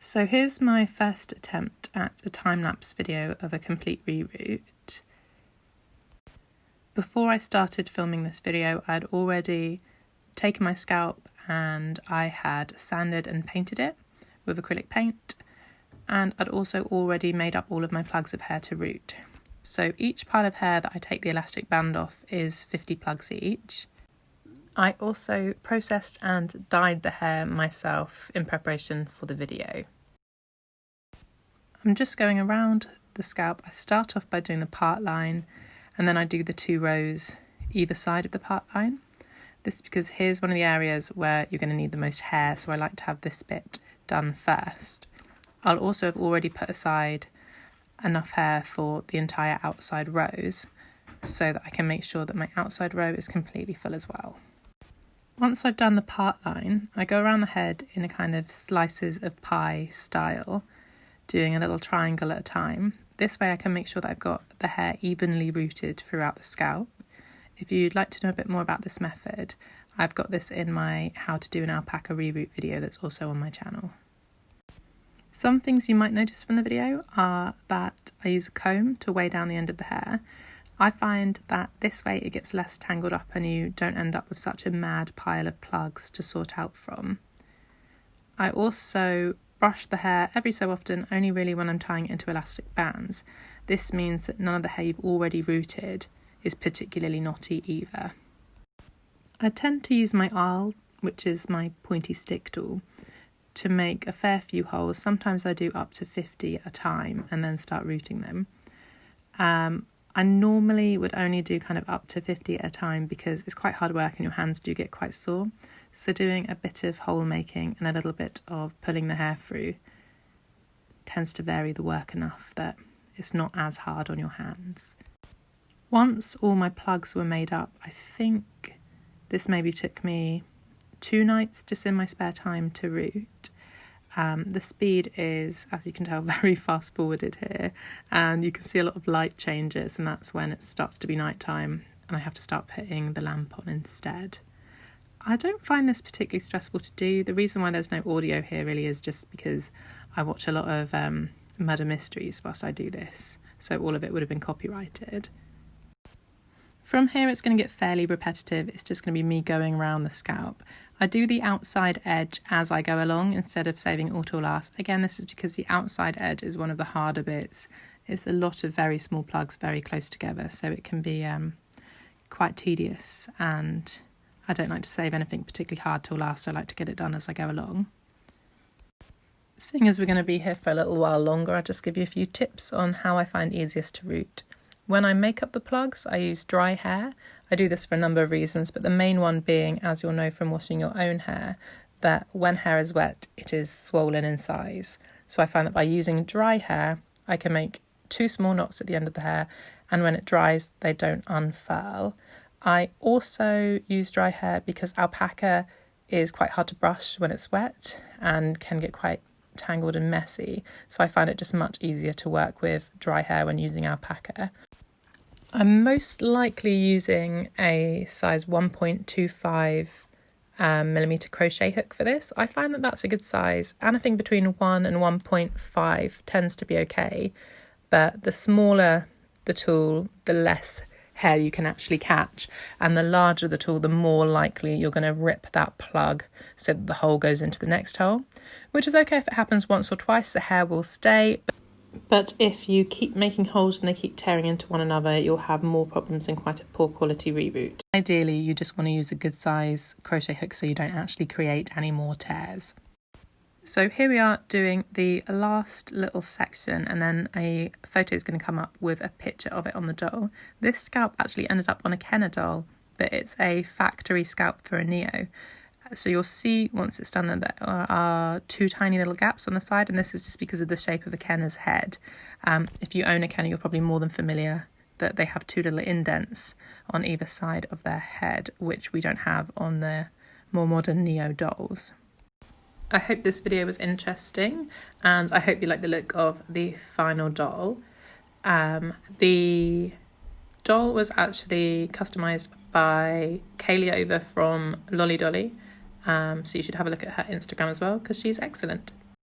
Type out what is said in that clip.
So here's my first attempt at a time-lapse video of a complete reroot. Before I started filming this video, I'd already taken my scalp and I had sanded and painted it with acrylic paint, and I'd also already made up all of my plugs of hair to root. So each pile of hair that I take the elastic band off is 50 plugs each. I also processed and dyed the hair myself in preparation for the video. I'm just going around the scalp. I start off by doing the part line, and then I do the 2 rows either side of the part line. This is because here's one of the areas where you're going to need the most hair, so I like to have this bit done first. I'll also have already put aside enough hair for the entire outside rows so that I can make sure that my outside row is completely full as well. Once I've done the part line, I go around the head in a kind of slices of pie style, doing a little triangle at a time. This way I can make sure that I've got the hair evenly rooted throughout the scalp. If you'd like to know a bit more about this method, I've got this in my how to do an alpaca reroot video that's also on my channel. Some things you might notice from the video are that I use a comb to weigh down the end of the hair. I find that this way it gets less tangled up and you don't end up with such a mad pile of plugs to sort out from. I also brush the hair every so often, only really when I'm tying it into elastic bands. This means that none of the hair you've already rooted is particularly knotty either. I tend to use my awl, which is my pointy stick tool, to make a fair few holes. Sometimes I do up to 50 at a time and then start rooting them. I normally would only do kind of up to 50 at a time because it's quite hard work and your hands do get quite sore. So doing a bit of hole making and a little bit of pulling the hair through tends to vary the work enough that it's not as hard on your hands. Once all my plugs were made up, I think this maybe took me 2 nights just in my spare time to root. The speed is, as you can tell, very fast forwarded here, and you can see a lot of light changes, and that's when it starts to be nighttime and I have to start putting the lamp on instead. I don't find this particularly stressful to do. The reason why there's no audio here really is just because I watch a lot of murder mysteries whilst I do this, so all of it would have been copyrighted. From here it's going to get fairly repetitive. It's just going to be me going around the scalp. I do the outside edge as I go along instead of saving it all till last. Again, this is because the outside edge is one of the harder bits. It's a lot of very small plugs very close together, so it can be quite tedious, and I don't like to save anything particularly hard till last. I like to get it done as I go along. Seeing as we're going to be here for a little while longer, I'll just give you a few tips on how I find easiest to root. When I make up the plugs, I use dry hair. I do this for a number of reasons, but the main one being, as you'll know from washing your own hair, that when hair is wet, it is swollen in size. So I find that by using dry hair, I can make 2 small knots at the end of the hair, and when it dries, they don't unfurl. I also use dry hair because alpaca is quite hard to brush when it's wet and can get quite tangled and messy. So I find it just much easier to work with dry hair when using alpaca. I'm most likely using a size 1.25 millimeter crochet hook for this. I find that that's a good size. Anything between 1 and 1.5 tends to be okay, but the smaller the tool, the less hair you can actually catch, and the larger the tool, the more likely you're going to rip that plug so that the hole goes into the next hole, which is okay if it happens once or twice. The hair will stay, but if you keep making holes and they keep tearing into one another, you'll have more problems and quite a poor quality reroot. Ideally, you just want to use a good size crochet hook so you don't actually create any more tears. So here we are doing the last little section, and then a photo is going to come up with a picture of it on the doll. This scalp actually ended up on a Kenner doll, but it's a factory scalp for a Neo. So you'll see once it's done that there are 2 tiny little gaps on the side, and this is just because of the shape of a Kenner's head. If you own a Kenner, you're probably more than familiar that they have 2 little indents on either side of their head, which we don't have on the more modern Neo dolls. I hope this video was interesting, and I hope you like the look of the final doll. The doll was actually customised by Kaylee over from Lolly Dolly, so you should have a look at her Instagram as well because she's excellent.